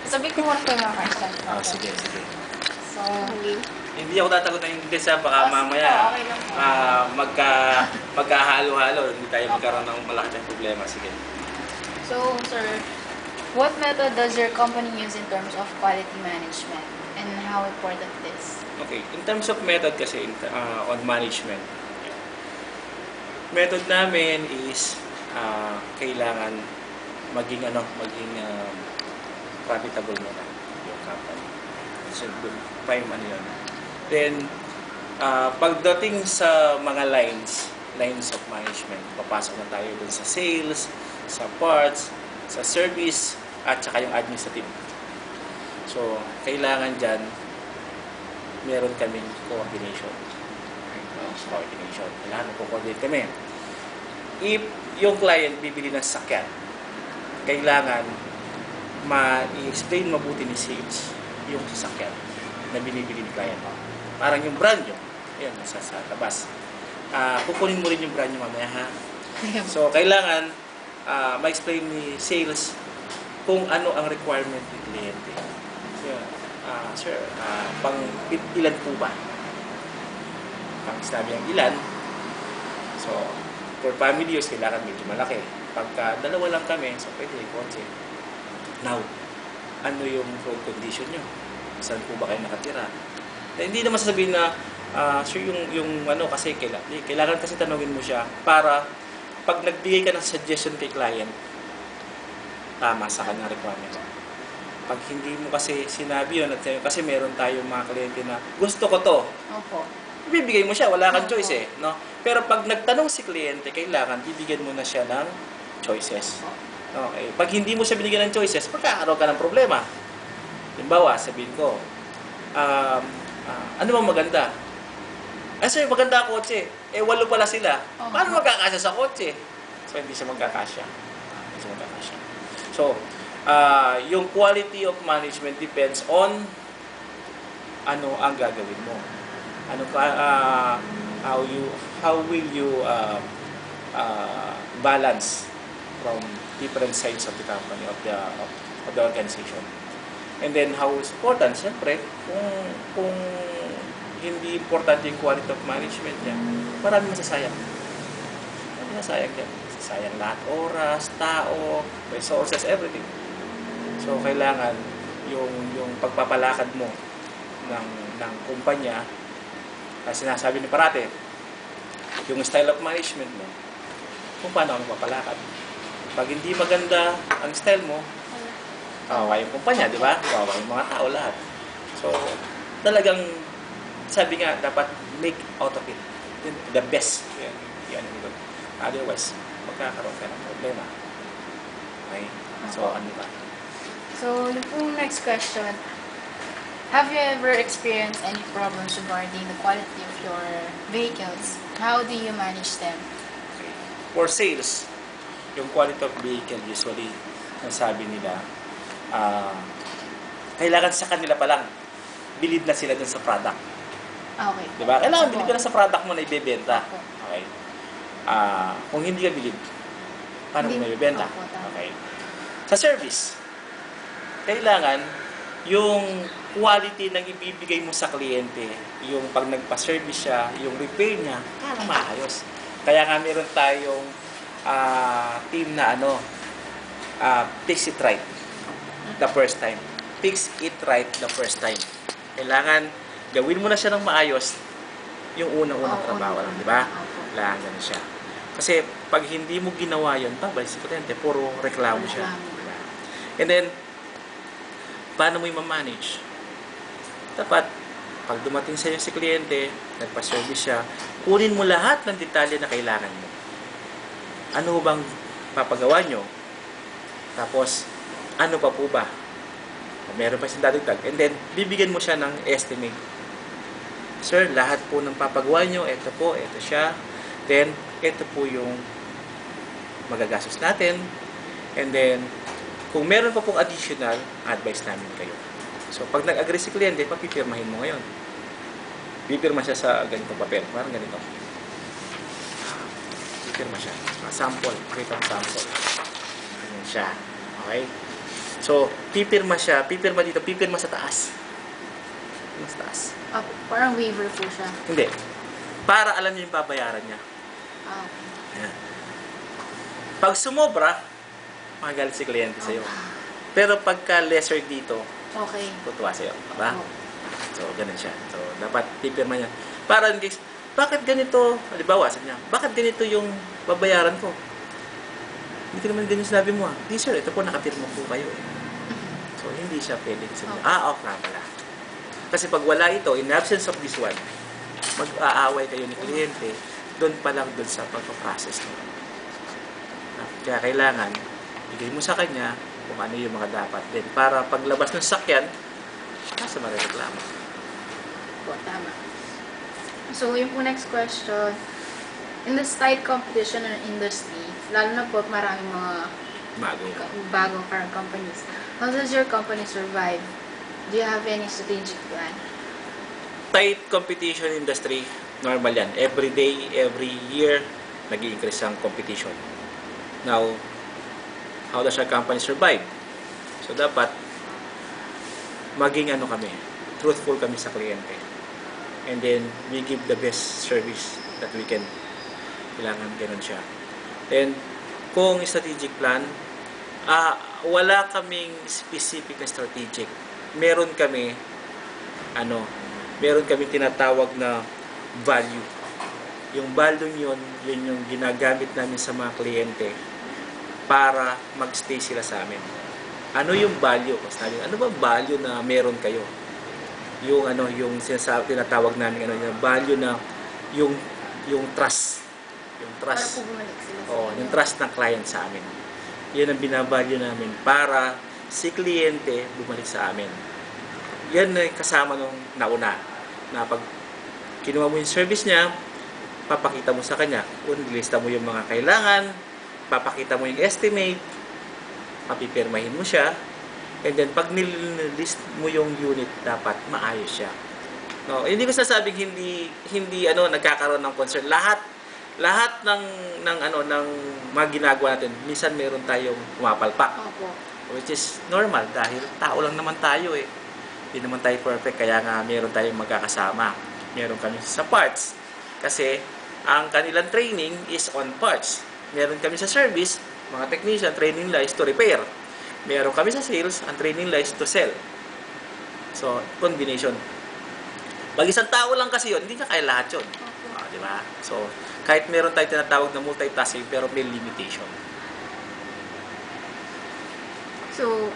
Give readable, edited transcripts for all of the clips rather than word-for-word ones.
Sabi ko muna kayo mga question. Ah, sige, sige. So, Hindi ako tatagot ng English ha, baka mamaya okay lang po. magkahalo-halo, hindi tayo magkaroon ng malaki ng problema. Sige. So, sir, what method does your company use in terms of quality management and how important it is? Okay, in terms of method kasi on management, method namin is kailangan maging profitable muna yung company. So, prime ano yun. Then, pagdating sa mga lines of management, papasok na tayo dun sa sales, sa parts, sa service, at saka yung administrative. So, kailangan dyan, meron kaming coordination. Kailangan mag-coordinate kami. If yung client bibili ng sakyan, kailangan ma-explain mabuti ni sales yung sasakyan na binibili ni client. Parang yung brand nyo, yun, sa labas. Kukunin mo rin yung brand nyo mamaya, ha? So, kailangan ma-explain ni sales kung ano ang requirement ng kliyente. So, sir, pang ilan po ba? Pang sinabi ang ilan. So, for family use, kailangan medyo malaki. Pagka dalawa lang kami, so pwede konti. Now, ano yung road condition nyo? Saan po ba kayo nakatira? Hindi naman sasabihin na sure yung kasi kailangan kasi tanungin mo siya para pag nagbigay ka ng suggestion kay client, tama sa kanyang requirement. Pag hindi mo kasi sinabi yun, at kasi meron tayong mga kliyente na gusto ko to. Opo. Bibigay mo siya, wala kang choice no? Pero pag nagtanong si kliyente, kailangan bibigyan mo na siya ng choices. Okay. Pag hindi mo siya binigyan ng choices, magkakaroon ka ng problema. Halimbawa, sabihin ko, ano bang maganda? Sir, maganda ang kotse. 8 pala sila. Paano magkakasya sa kotse? So, hindi siya magkakasya. So, yung quality of management depends on ano ang gagawin mo. How will you balance from different sides of the company, of the organization. And then, how is important? Siyempre, kung hindi important yung quality of management niya, maraming masasayang. Masasayang lahat, oras, tao, resources, everything. So, kailangan yung pagpapalakad mo ng kumpanya, kasi sinasabi ni parate, yung style of management mo, kung paano ka magpapalakad. Pag hindi maganda ang style mo, kawawa yung kumpanya, di ba? Kawawa yung mga tao lahat. So, talagang, sabi nga, dapat make out of it. The best. Yan. Otherwise, magkakaroon ka ng problema. Okay? So, ano ba? So, yung next question. Have you ever experienced any problems regarding the quality of your vehicles? How do you manage them? Okay. For sales, yung quality of vehicle usually, nasabi nila, kailangan sa kanila pa lang, believe na sila dun sa product. Okay. Diba? Kailangan believe ka na sa product mo na ibebenta. Okay. Kung hindi ka believe, paano mo ibebenta? Okay. Sa service, kailangan yung quality ng ibibigay mo sa kliyente, yung pag nagpa-service siya, yung repair niya, parang maayos. Kaya nga meron tayong team na fix it right the first time. Fix it right the first time. Kailangan gawin mo na siya ng maayos yung unang-unang trabaho lang, di ba? Kailangan ganun siya. Kasi pag hindi mo ginawa yun, babalik si kliyente, puro reklamo siya. Diba? And then, paano mo i-manage? Dapat, pag dumating sa'yo si kliyente, nagpa-service siya, kunin mo lahat ng detalye na kailangan mo. Ano bang papagawa nyo? Tapos, ano pa po ba? Meron pa siyang dadagdag. And then, bibigyan mo siya ng estimate. Sir, lahat po ng papagawa nyo, ito po, ito siya. Then, ito po yung magagastos natin. And then, kung meron pa pong additional, advice namin kayo. So, pag nag-agree si kliyente, papipirmahin mo ngayon. Pipirma siya sa ganitong papel. Parang ganito. Pipirma siya. Sample. Pakita ang sample. Ganyan siya. Okay? So, pipirma siya, pipirma dito, pipirma sa taas. Sa taas. Parang waiver po siya. Hindi. Para alam niya yung babayaran niya. Okay. Ayan. Pag sumobra, magalit si kliyente sa'yo. Pero pagka lesser dito, Okay. tutuwa sa'yo. Diba? Opo. So, ganun siya. So, dapat pipirma niya. Para in case, bakit ganito, halimbawa, sabi niya, bakit ganito yung babayaran ko? Hindi ko naman ganyan sinabi mo. Hindi sir, ito po nakapirma po kayo. So, hindi siya pwedeng sabihin. Okay nga pala. Kasi pag wala ito, in absence of this one, mag-aaway kayo ni kliyente, doon pa lang doon sa pagpaprocess mo. Kaya kailangan, bigay mo sa kanya kung ano yung mga dapat din. Para paglabas ng sakyan, nasa marereklamo. Po, tama. So, yung po next question, in this tight competition in industry, lalo na po maraming mga bagong current companies, how does your company survive? Do you have any strategic plan? Tight competition industry, normal yan. Every day, every year, nag-i-increase ang competition. Now, how does our company survive? So, dapat maging kami, truthful kami sa kliyente. And then, we give the best service that we can. Kailangan ganun siya. And, kung strategic plan, wala kaming specific na strategic. Meron kami tinatawag na value. Yung value yun yung ginagamit namin sa mga kliyente para magstay sila sa amin. Ano yung value? Ano ba value na meron kayo? Yung tinatawag namin yung value na yung trust. Yung trust. Para po bumalik sila sa Oh, inyo. yung trust ng client sa amin. Yan ang binavalue namin para si kliyente bumalik sa amin. Yan ay kasama nung nauna. Na pag kinuha mo yung service niya, papakita mo sa kanya. Lista mo yung mga kailangan, papakita mo yung estimate, papipirmahin mo siya, and then pag nilist mo yung unit, dapat maayos siya. No, hindi ko sasabing hindi nagkakaroon ng concern. Lahat ng mga ginagawa natin, minsan meron tayong pumapalpak. Opo. Which is normal dahil tao lang naman tayo eh. Hindi naman tayo perfect, kaya nga meron tayong magkakasama. Meron kami sa parts. Kasi ang kanilang training is on parts. Meron kami sa service, mga technician, training nila is to repair. Meron kami sa sales, ang training nila is to sell. So, combination. Pag isang tao lang kasi yun, hindi niya kaya lahat yun. Di ba? So, kahit meron tayong tinatawag na multitasking, pero may limitation. So,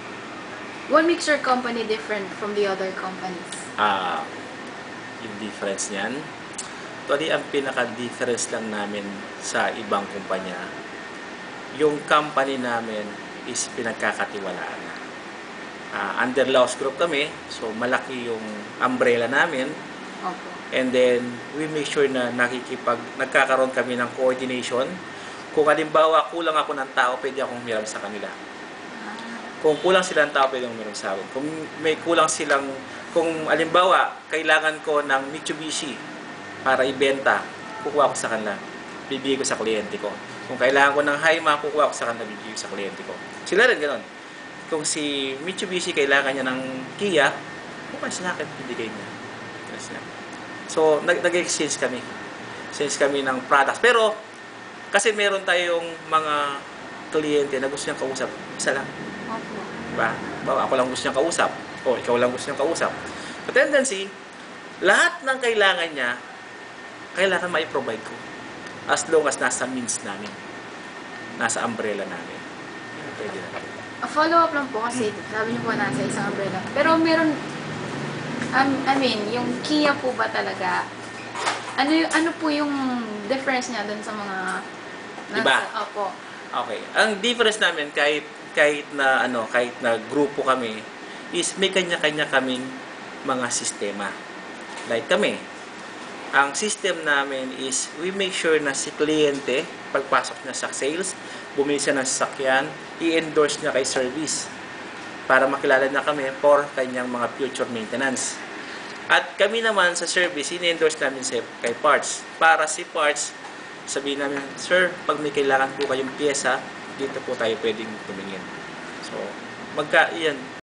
what makes your company different from the other companies? Yung difference niyan, actually, ang pinaka-difference lang namin sa ibang kumpanya, yung company namin is pinagkakatiwalaan na. Under Laos Group kami, so malaki yung umbrella namin. Opo. And then, we make sure na nagkakaroon kami ng coordination. Kung halimbawa, kulang ako ng tao, pwede akong humiram sa kanila. Kung kulang sila ng tao, pwede akong humiram sa akin. Kung may kulang silang, kung halimbawa, kailangan ko ng Mitsubishi para ibenta, kukuha ko sa kanila. Bibigay ko sa kliyente ko. Kung kailangan ko ng Haima, kukuha ko sa kanila, bibigay ko sa kliyente ko. Sila rin gano'n. Kung si Mitsubishi kailangan niya ng Kia, kukuha sa akin, bibigay niya. So, nag-exchange kami. Exchange kami ng products. Pero, kasi meron tayong mga kliyente na gusto niyang kausap. Isa lang. Opo. Diba? Ako lang gusto niyang kausap. O, ikaw lang gusto niyang kausap. So, tendency, lahat ng kailangan niya, kailangan ma-provide ko. As long as nasa means namin. Nasa umbrella namin. Pwede na. A follow-up lang po kasi sabi niyo po nasa isang umbrella. Pero meron, I mean, yung Kia po ba talaga, ano po yung difference niya dun sa mga Iba? Opo. Okay. Ang difference namin kahit na grupo kami is may kanya-kanya kaming mga sistema. Like kami, ang system namin is we make sure na si kliyente pagpasok niya sa sales, bumili siya ng sasakyan, i-endorse niya kay service para makilala na kami for kanyang mga future maintenance. At kami naman sa service, i-endorse namin kay parts. Para si parts, sabihin namin, sir, pag may kailangan po kayong pyesa, dito po tayo pwedeng tumingin. So, Yan.